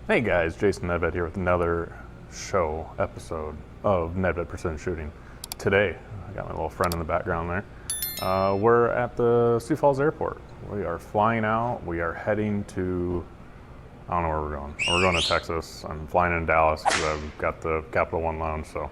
Hey guys, Jason Nedved here with another show episode of Nedved Precision Shooting. Today, I got my little friend in the background there. We're at the Sioux Falls Airport. We are flying out. We are heading to, I don't know where we're going. We're going to Texas. I'm flying in Dallas because I've got the Capital One lounge, so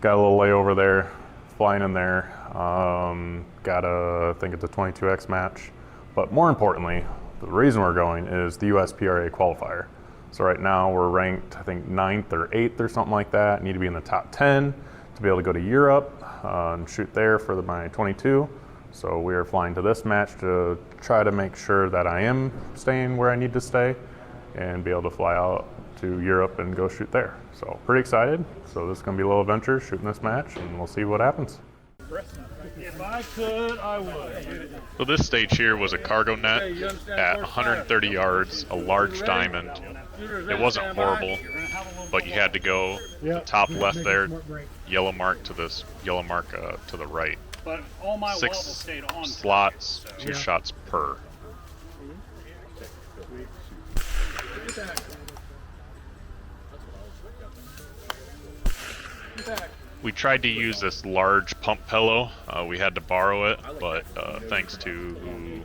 got a little layover there, flying in there. I think it's a 22X match. But more importantly, the reason we're going is the USPRA qualifier. So right now we're ranked, I think, 9th or 8th or something like that. Need to be in the top 10 to be able to go to Europe and shoot there for my 22. So we are flying to this match to try to make sure that I am staying where I need to stay and be able to fly out to Europe and go shoot there. So pretty excited. So this is going to be a little adventure shooting this match, and we'll see what happens. If I could, I would. So this stage here was a cargo net at 130 yards, a large diamond. It wasn't horrible, but you had to go the top left there, yellow mark to this yellow mark to the right. But all my 6 levels stayed on. slots, 2 shots per. We tried to use this large pump pillow. We had to borrow it, but thanks to who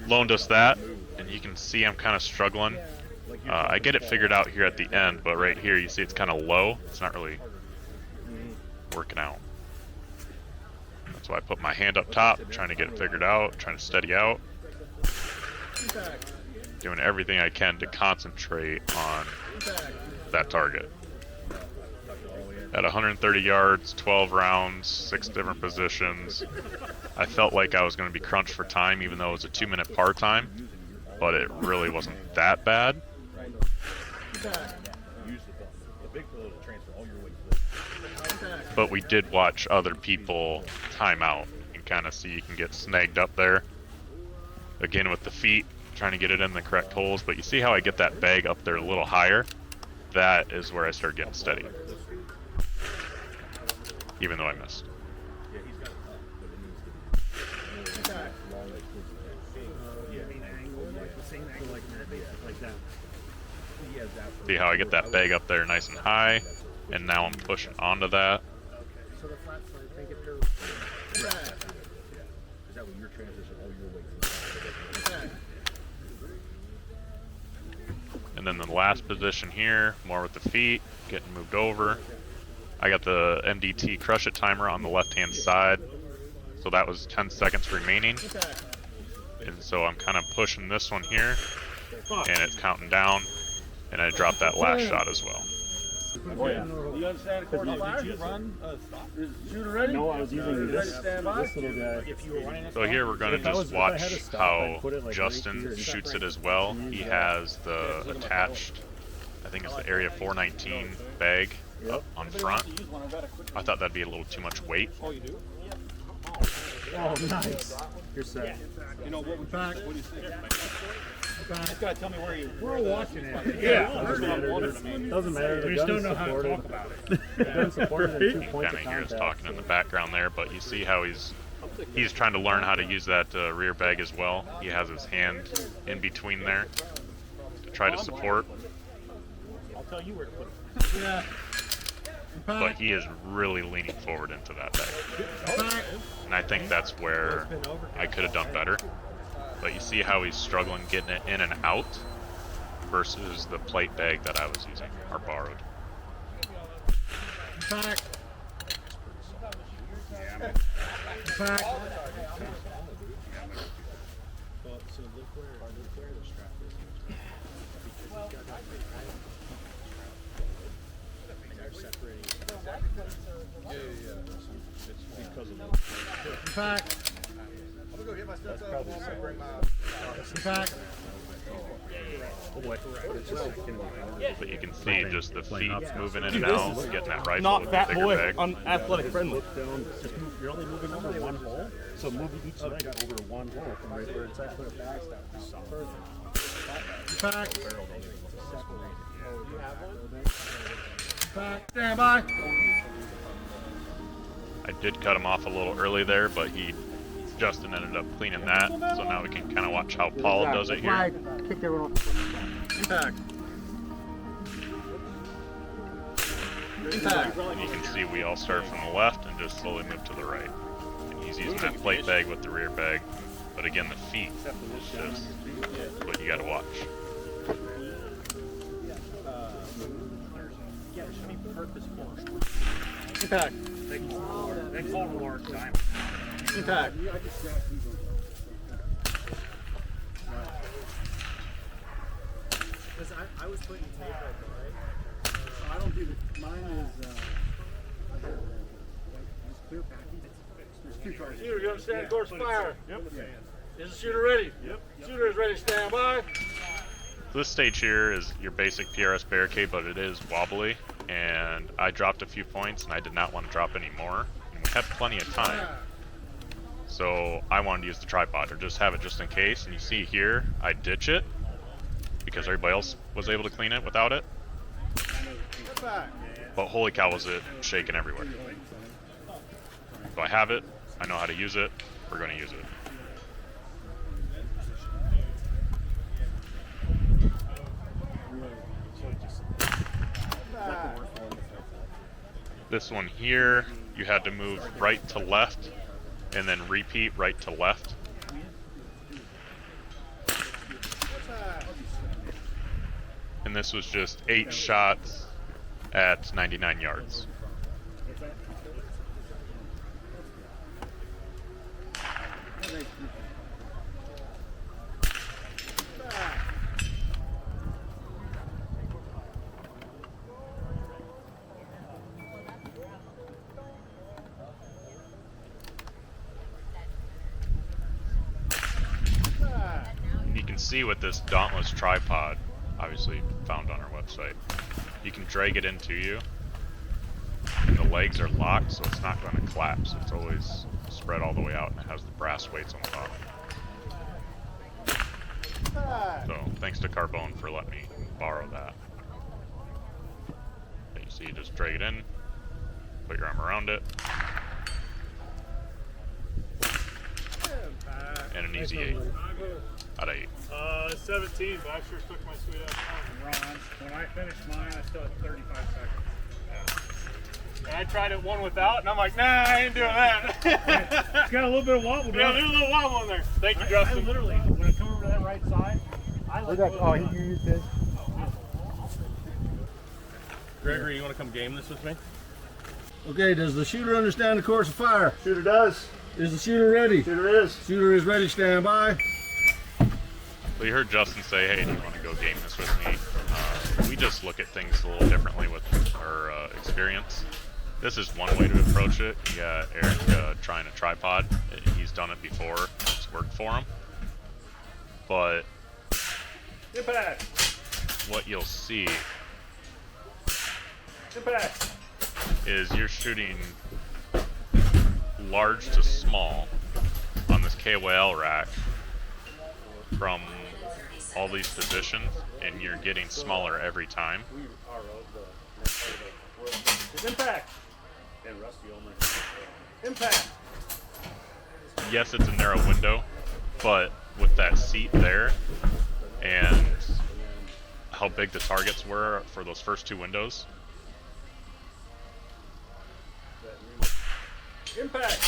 loaned us that, and you can see I'm kind of struggling. I get it figured out here at the end, but right here you see it's kind of low. It's not really working out. That's why I put my hand up top, trying to get it figured out, trying to steady out. Doing everything I can to concentrate on that target. At 130 yards, 12 rounds, 6 different positions. I felt like I was going to be crunched for time, even though it was a 2-minute par time, but it really wasn't that bad. But we did watch other people time out and kind of see you can get snagged up there. Again with the feet, trying to get it in the correct holes, but you see how I get that bag up there a little higher? That is where I start getting steady. Even though I missed. See how I get that bag up there nice and high, and now I'm pushing onto that. And then the last position here, more with the feet, getting moved over. I got the MDT crush it timer on the left hand side, so that was 10 seconds remaining. And so I'm kind of pushing this one here, and it's counting down, and I dropped that last shot as well. You understand? Did you run? Shooter ready? No, I was using this little guy. So here we're going to just watch how Justin shoots it as well. He has the attached, I think it's the Area 419 bag up on front. I thought that'd be a little too much weight. Oh, you do? Oh, nice. You're set. You know what? What do you think? Just gotta tell me where you. We're watching it. Yeah. Doesn't matter. We just don't know how to talk about it. The gun's supported in 2 Kind points of of hear us contact. talking in the background there, but you see how he's trying to learn how to use that rear bag as well. He has his hand in between there to try to support, I'll tell you where to put it. Yeah. but he is really leaning forward into that bag. And I think that's where I could have done better. But you see how he's struggling getting it in and out versus the plate bag that I was using or borrowed. Back. Back. Back. Back. But you can see just the feet moving in and out, getting that rifle Not with the fat bigger boy, bag. unathletic friendly. You're only moving over one hole, so move each leg over one hole from right where it's at. Back. Back. Stand by. I did cut him off a little early there, but Justin ended up cleaning that. So now we can kind of watch how Paul does it here. Kick everyone off. Impact. And you can see we all start from the left and just slowly move to the right. And he's using that plate bag with the rear bag. But again, the feet is just what you gotta watch. Impact. They call it more time. Impact. Because I was putting tape right there, right? I don't do the, mine is, just clear packing. There's 2 cars. Shooter, you understand course fire? Yep. Is the shooter ready? Yep. Shooter is ready, stand by. This stage here is your basic PRS barricade, but it is wobbly, and I dropped a few points and I did not want to drop any more, and we had plenty of time. So I wanted to use the tripod or just have it just in case, and you see here, I ditch it because everybody else was able to clean it without it. But holy cow, was it shaking everywhere. So I have it, I know how to use it, we're going to use it. This one here, you had to move right to left and then repeat right to left. And this was just 8 shots at 99 yards. You can see with this Dauntless tripod, obviously found on our website, you can drag it into you, and the legs are locked, so it's not going to collapse. It's always spread all the way out, and it has the brass weights on top. So thanks to Carbone for letting me borrow that. And you see, you just drag it in, put your arm around it, and an easy 8 out of 8. 17, but I sure took my sweet ass time. Ron, when I finished mine, I still had 35 seconds. And I tried it one without, and I'm like, nah, I ain't doing that. It's got a little bit of wobble. Yeah, there's a little wobble in there. Thank you, I Justin. literally, when I come over to that right side, I like. Oh, you used this? Gregory, you want to come game this with me? Okay, does the shooter understand the course of fire? Shooter does. Is the shooter ready? Shooter is. Shooter is ready, stand by. Well, you heard Justin say, hey, do you want to go game this with me? We just look at things a little differently with our experience. This is one way to approach it. You got Eric trying a tripod. He's done it before. It's worked for him. But Impact. what you'll see Impact. is you're shooting large to small on this KOL rack from all these positions, and you're getting smaller every time. Impact. Impact. Yes, it's a narrow window, but with that seat there and how big the targets were for those first 2 windows, Impact.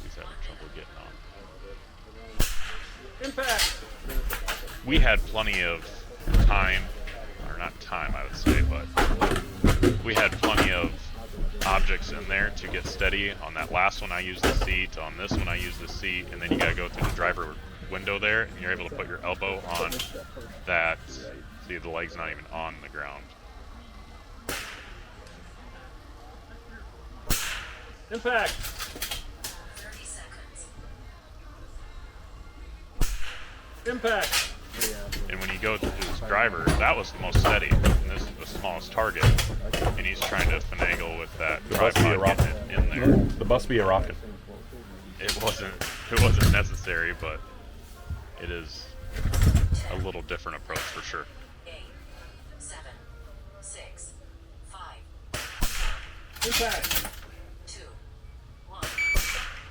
he's having trouble getting on. Impact. We had plenty of time, or not time I would say, but we had plenty of objects in there to get steady. On that last one I used the seat, on this one I used the seat, and then you gotta go through the driver window there, and you're able to put your elbow on that. See, the leg's not even on the ground. Impact. 30 seconds. Impact. And when you go to this driver, that was the most steady, and this is the smallest target, and he's trying to finagle with that tripod getting it in there. The must be a rocket. It wasn't necessary, but it is a little different approach for sure. 8, 7, 6, 5, Impact. 2, 1.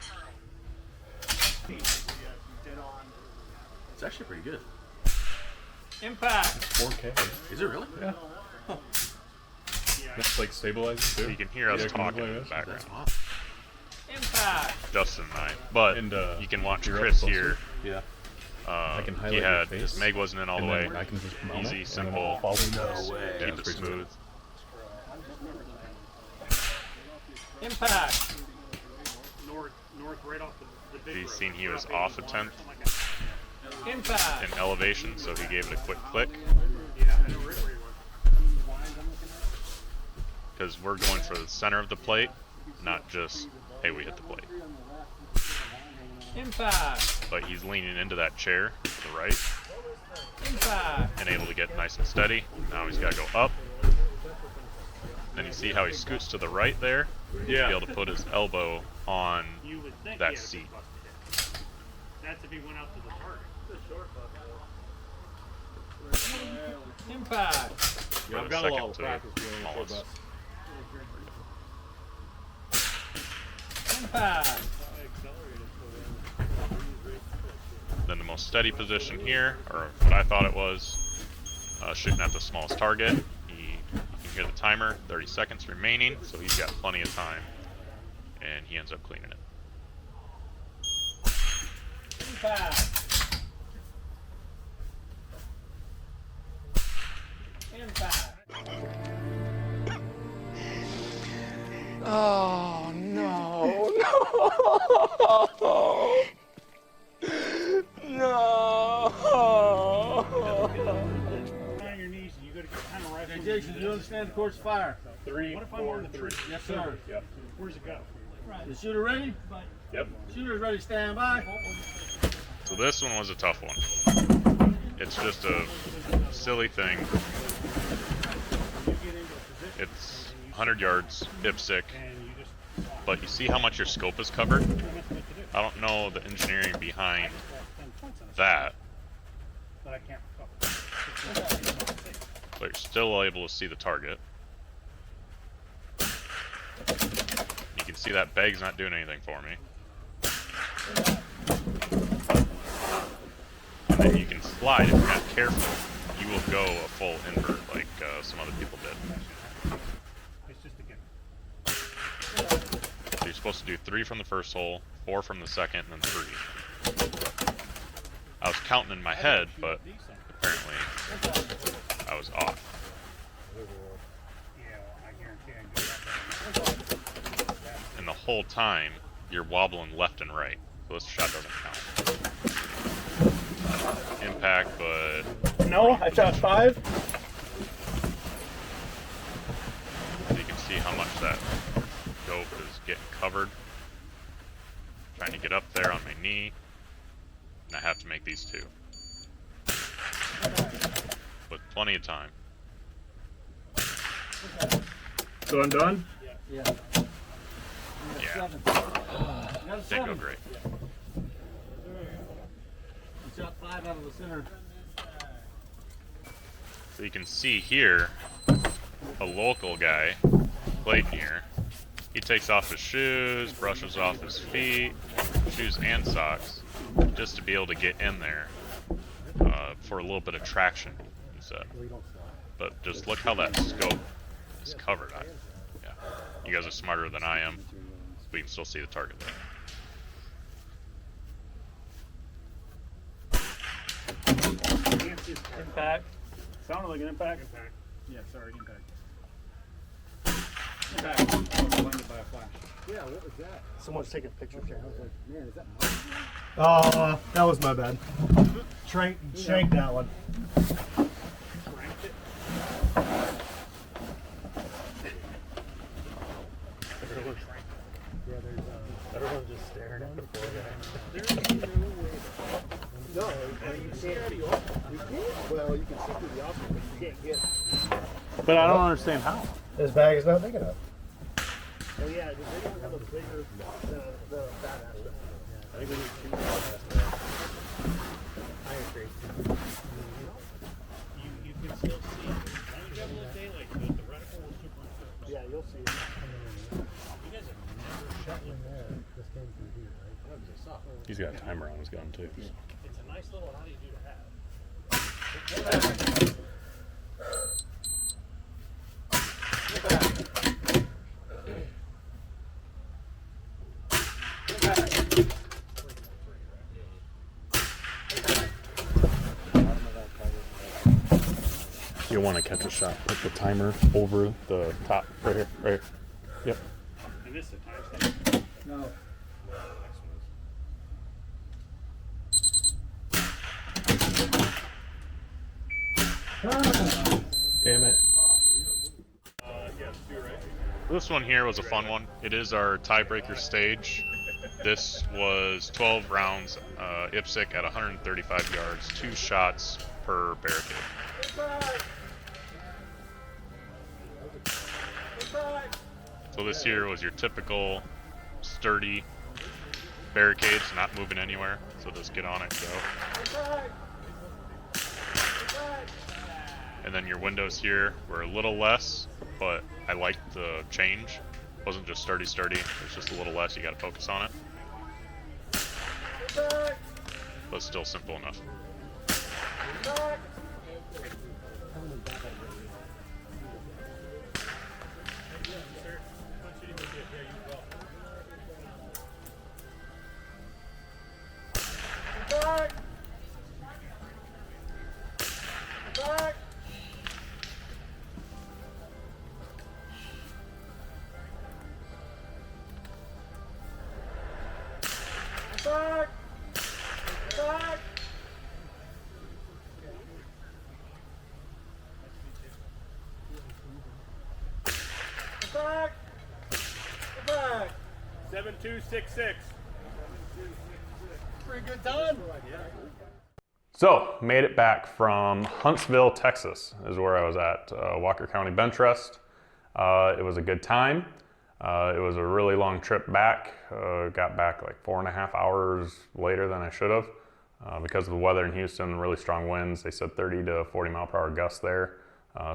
Time. It's actually pretty good. Impact. 4K. Is it really? Yeah. That's like stabilizing too. You can hear us Yeah, talking in the this. background. Impact. Justin and I. But And, you can watch you're up Chris closer. here. Yeah. I can highlight He your had face, his Meg wasn't in all the and way. then I can just mount Easy, it, simple. and then follow Keep it pretty smooth. Impact. North, right off the big He's road. seen he was off a tenth Impact. in elevation, so he gave it a quick click. Because we're going for the center of the plate, not just, hey, we hit the plate. Impact. But he's leaning into that chair to the right Impact. and able to get nice and steady. Now he's got to go up. Then you see how he scoots to the right there? Yeah. To be able to put his elbow on You would think that he had a seat. big busted hip. That's if he went out to the target. Impact. For I've the got a lot second of to practice doing it for smallest. bus. Impact. Then the most steady position here, or what I thought it was, shooting at the smallest target. You can hear the timer, 30 seconds remaining, so he's got plenty of time, and he ends up cleaning it. Impact. Impact. Oh no, no, On your knees, and you got to get kind of right. Okay, Jason, do you understand the course of fire? 3, What if I'm 4, on the 3. tree? Yes, sir. Yep. Where's it go? The shooter ready? Yep. Shooter's ready, stand by. So this one was a tough one. It's just a silly thing. It's 100 yards, IPSC, but you see how much your scope is covered? I don't know the engineering behind that, But I can't. but you're still able to see the target. You can see that bag's not doing anything for me. And then you can slide if you're not careful. You will go a full invert like some other people did. It's just a gimme. So you're supposed to do 3 from the first hole, 4 from the second, and then 3. I was counting in my head, but apparently I was off. Yeah, I guarantee I can get that. And the whole time, you're wobbling left and right. So this shot doesn't count. Impact, but No, I shot 5. you can see how much that scope is getting covered. Trying to get up there on my knee. And I have to make these 2. With plenty of time. So I'm done? Yeah, Got a didn't go seven. great. You shot 5 out of the center. So you can see here, a local guy, Clayton here, he takes off his shoes, brushes off his feet, shoes and socks, just to be able to get in there for a little bit of traction, he said. But just look how that scope is covered. Yeah. You guys are smarter than I am. We can still see the target there. Impact. Sounded like an impact. Yeah, sorry, impact. Blinded by a flash. Someone's taking pictures here. I was like, man, is that mine? That was my bad. Shanked that one. Everyone's just staring at the floor. No, you can't. Well, you can see through the optic, but you can't get. But I don't understand how. This bag is not big enough. Oh yeah, does anyone have a bigger the fat ass? I think we need 2 badass. I agree. You can still see. As long as you have a little daylight to it, the reticle will super. Yeah, you'll see it. You guys have never shot one. This came through here, right? He's got a timer on his gun too. It's a nice little how do you do to have. You'll want to catch a shot. Put the timer over the top. Right here. Right here. Yep. And this is a time stamp. No. Damn it. This one here was a fun one. It is our tiebreaker stage. This was 12 rounds, IPSC at 135 yards, 2 shots per barricade. So this here was your typical sturdy barricades, not moving anywhere. So just get on it and go. And then your windows here were a little less, but I liked the change. It wasn't just sturdy, it's just a little less, you gotta focus on it. But still simple enough. Back. 7266. Pretty good time. So, made it back from Huntsville, Texas, is where I was at, Walker County Benchrest. It was a good time. It was a really long trip back. Got back like 4.5 hours later than I should have because of the weather in Houston, really strong winds. They said 30 to 40 mile per hour gusts there.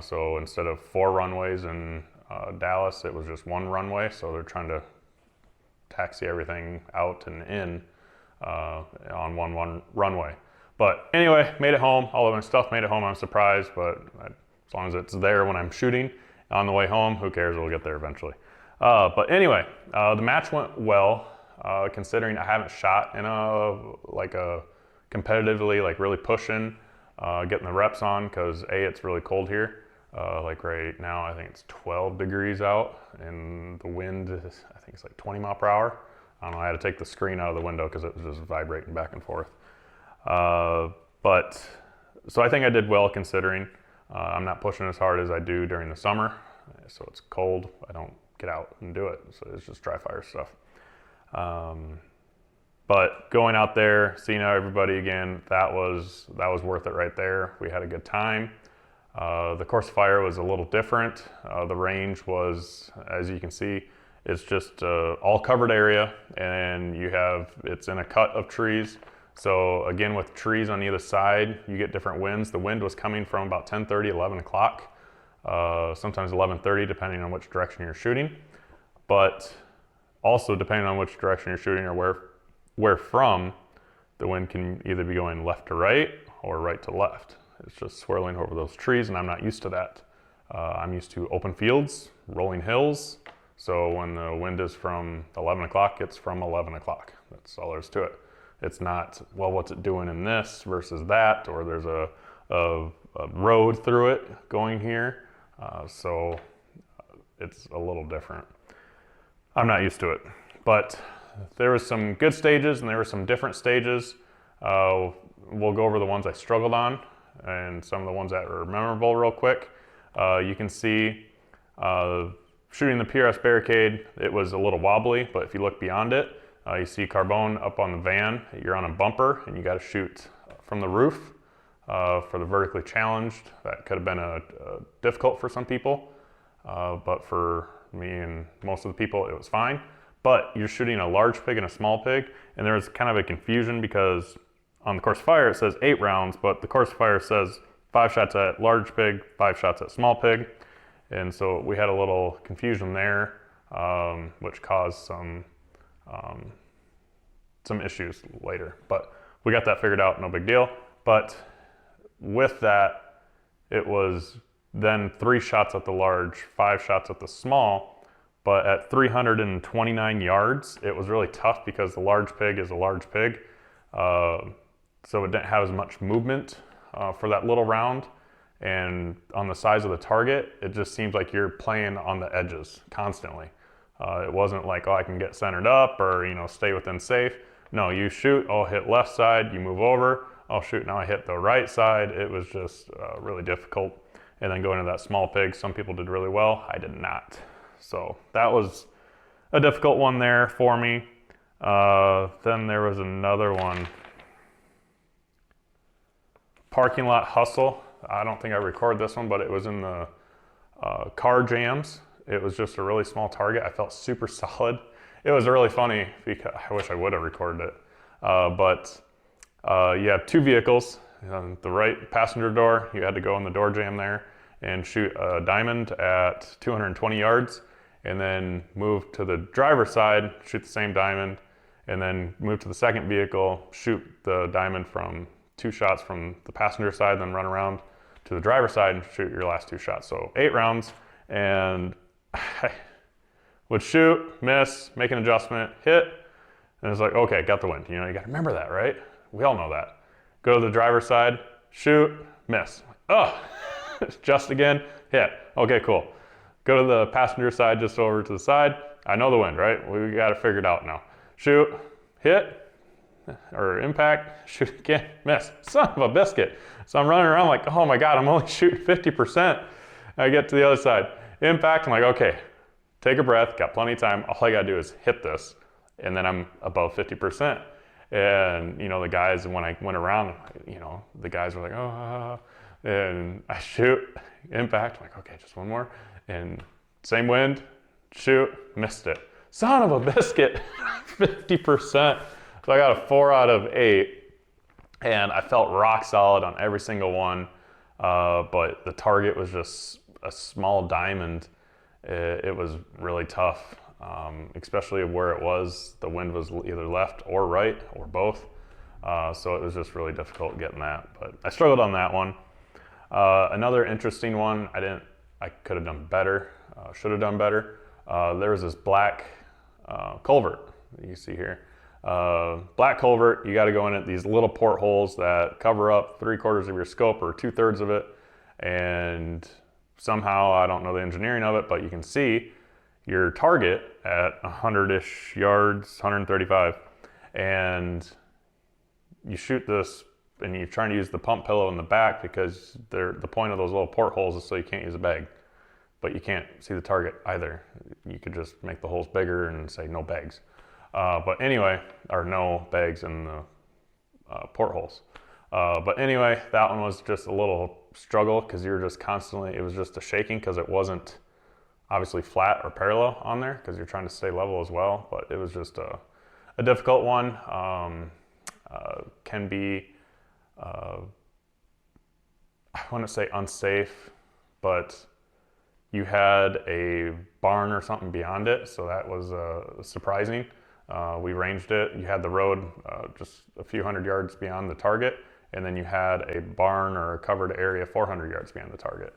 So instead of 4 runways in Dallas, it was just 1 runway. So they're trying to taxi everything out and in on one runway. But anyway, made it home. All of my stuff made it home. I'm surprised, but as long as it's there when I'm shooting on the way home, who cares? We'll get there eventually. But anyway, the match went well, considering I haven't shot in a competitively, like really pushing, getting the reps on, because it's really cold here. Like right now, I think it's 12 degrees out, and the wind is, I think it's like 20 mile per hour. I don't know, I had to take the screen out of the window because it was just vibrating back and forth. But so I think I did well considering. I'm not pushing as hard as I do during the summer, so it's cold. I don't get out and do it, so it's just dry fire stuff. But going out there, seeing everybody again, that was worth it right there. We had a good time. The course of fire was a little different. The range was, as you can see, it's just all covered area, and it's in a cut of trees. So again, with trees on either side, you get different winds. The wind was coming from about 10:30, 11 o'clock, sometimes 11:30, depending on which direction you're shooting. But also depending on which direction you're shooting or where from, the wind can either be going left to right or right to left. It's just swirling over those trees, and I'm not used to that. I'm used to open fields, rolling hills. So when the wind is from 11 o'clock, it's from 11 o'clock. That's all there is to it. It's not, well, what's it doing in this versus that, or there's a road through it going here. So it's a little different. I'm not used to it, but there was some good stages and there were some different stages. We'll go over the ones I struggled on and some of the ones that were memorable real quick. You can see shooting the PRS barricade, it was a little wobbly, but if you look beyond it, you see carbone up on the van. You're on a bumper and you got to shoot from the roof for the vertically challenged. That could have been difficult for some people, but for me and most of the people, it was fine. But you're shooting a large pig and a small pig, and there's kind of a confusion because on the course of fire it says 8 rounds, but the course of fire says 5 shots at large pig, 5 shots at small pig, and so we had a little confusion there, which caused some issues later. But we got that figured out, no big deal. But with that, it was then 3 shots at the large, 5 shots at the small. But at 329 yards, it was really tough because the large pig is a large pig. So it didn't have as much movement for that little round. And on the size of the target, it just seems like you're playing on the edges constantly. It wasn't like, oh, I can get centered up or, stay within safe. No, you shoot, I'll hit left side, you move over, I'll shoot, now I hit the right side. It was just really difficult. And then going to that small pig, some people did really well, I did not. So that was a difficult one there for me. Then there was another one. Parking lot hustle. I don't think I recorded this one, but it was in the car jams. It was just a really small target. I felt super solid. It was really funny because I wish I would have recorded it. But you have 2 vehicles. On the right passenger door, you had to go in the door jam there and shoot a diamond at 220 yards, and then move to the driver's side, shoot the same diamond, and then move to the second vehicle, shoot the diamond from 2 shots from the passenger side, then run around to the driver's side and shoot your last 2 shots. So 8 rounds, and I would shoot, miss, make an adjustment, hit, and it's like, okay, got the wind. You gotta remember that, right? We all know that. Go to the driver's side, shoot, miss. Oh, just again, hit. Okay, cool. Go to the passenger side, just over to the side. I know the wind, right? We got it figured out now. Shoot, hit, or impact, shoot again, miss. Son of a biscuit. So I'm running around like, oh my God, I'm only shooting 50%. I get to the other side. Impact, I'm like, okay, take a breath, got plenty of time. All I gotta do is hit this, and then I'm above 50%. And, the guys, when I went around, the guys were like, oh, and I shoot, impact, I'm like, okay, just one more. And same wind, shoot, missed it. Son of a biscuit, 50%. So I got a 4 out of 8, and I felt rock solid on every single one. But the target was just a small diamond. It was really tough, especially where it was. The wind was either left or right or both. So it was just really difficult getting that. But I struggled on that one. Another interesting one, I could have done better, should have done better. There was this black culvert that you see here. Black culvert, you got to go in at these little portholes that cover up 3/4 of your scope or 2/3 of it. And somehow, I don't know the engineering of it, but you can see your target at 100-ish yards, 135. And you shoot this, and you're trying to use the pump pillow in the back because the point of those little portholes is so you can't use a bag. But you can't see the target either. You could just make the holes bigger and say no bags. But anyway, or no bags in the portholes. But anyway, that one was just a little struggle because you're just constantly, it was just a shaking because it wasn't obviously flat or parallel on there because you're trying to stay level as well. But it was just a difficult one. Can be, I want to say unsafe, but you had a barn or something beyond it, so that was surprising. We ranged it. You had the road just a few hundred yards beyond the target, and then you had a barn or a covered area 400 yards beyond the target.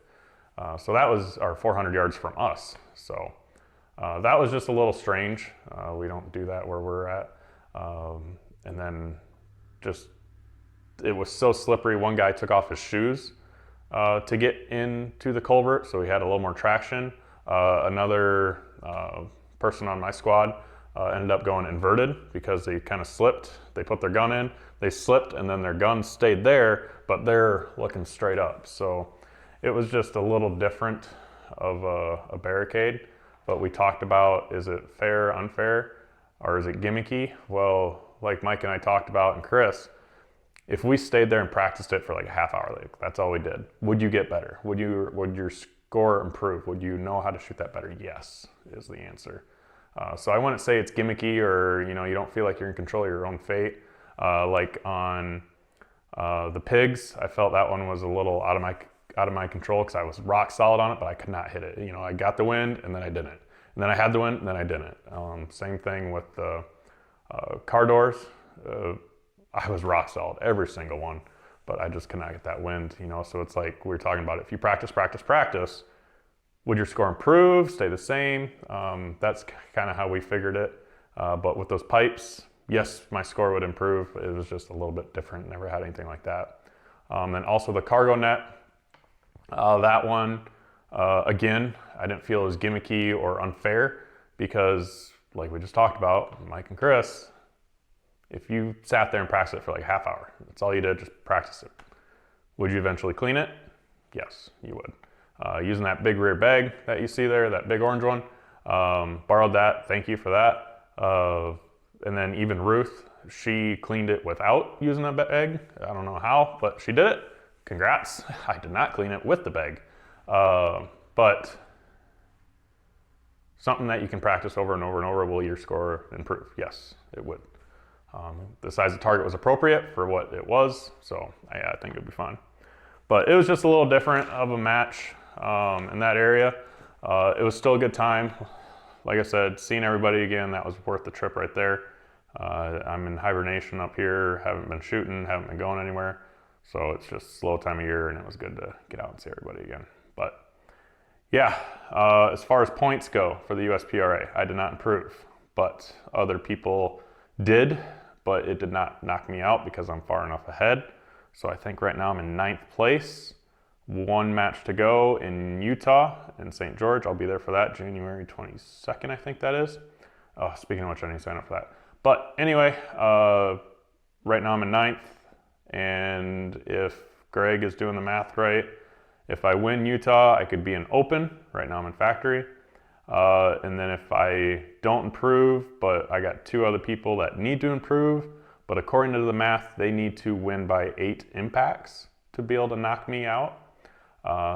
So that was our 400 yards from us. So that was just a little strange. We don't do that where we're at. And then just, it was so slippery. One guy took off his shoes to get into the culvert, so we had a little more traction. Another person on my squad ended up going inverted because they kind of slipped. They put their gun in, they slipped, and then their gun stayed there, but they're looking straight up. So it was just a little different of a barricade. But we talked about, is it fair, unfair, or is it gimmicky? Well, like Mike and I talked about, and Chris, if we stayed there and practiced it for like a half hour, like that's all we did, would you get better? Would your score improve? Would you know how to shoot that better? Yes, is the answer. So I wouldn't say it's gimmicky or you don't feel like you're in control of your own fate. Like on the pigs, I felt that one was a little out of my control because I was rock solid on it, but I could not hit it. I got the wind and then I didn't, and then I had the wind and then I didn't. Same thing with the car doors. I was rock solid every single one, but I just could not get that wind, you know. So it's like we were talking about, if you practice, would your score improve, stay the same? That's kind of how we figured it. But with those pipes, yes, my score would improve. It was just a little bit different. Never had anything like that. And also the cargo net, that one, again, I didn't feel as gimmicky or unfair because, like we just talked about, Mike and Chris, if you sat there and practiced it for like a half hour, that's all you did, just practice it. Would you eventually clean it? Yes, you would. Using that big rear bag that you see there, that big orange one, borrowed that, thank you for that. And then even Ruth, she cleaned it without using a bag. I don't know how, but she did it. Congrats. I did not clean it with the bag. But something that you can practice over and over and over, will your score improve? Yes, it would. The size of target was appropriate for what it was, so I think it would be fine. But it was just a little different of a match in that area. It was still a good time. Like I said, seeing everybody again, that was worth the trip right there. I'm in hibernation up here, haven't been shooting, haven't been going anywhere. So it's just a slow time of year, and it was good to get out and see everybody again. But yeah, as far as points go for the USPRA, I did not improve, but other people did, but it did not knock me out because I'm far enough ahead. So I think right now I'm in 9th place. 1 match to go in Utah, in St. George. I'll be there for that, January 22nd, I think that is. Oh, speaking of which, I need to sign up for that. But anyway, right now I'm in 9th, and if Greg is doing the math right, if I win Utah, I could be in open. Right now I'm in factory. And then if I don't improve, but I got 2 other people that need to improve, but according to the math, they need to win by 8 impacts to be able to knock me out.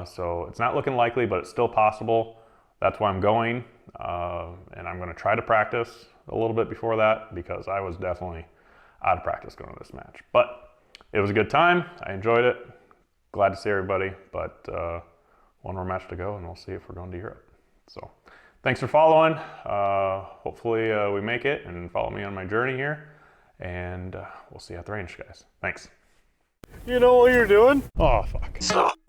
So it's not looking likely, but it's still possible. That's why I'm going. And I'm gonna try to practice a little bit before that because I was definitely out of practice going to this match. But it was a good time. I enjoyed it. Glad to see everybody, but 1 more match to go and we'll see if we're going to Europe. So thanks for following. Hopefully we make it and follow me on my journey here. And we'll see you at the range, guys. Thanks. You know what you're doing? Oh, fuck.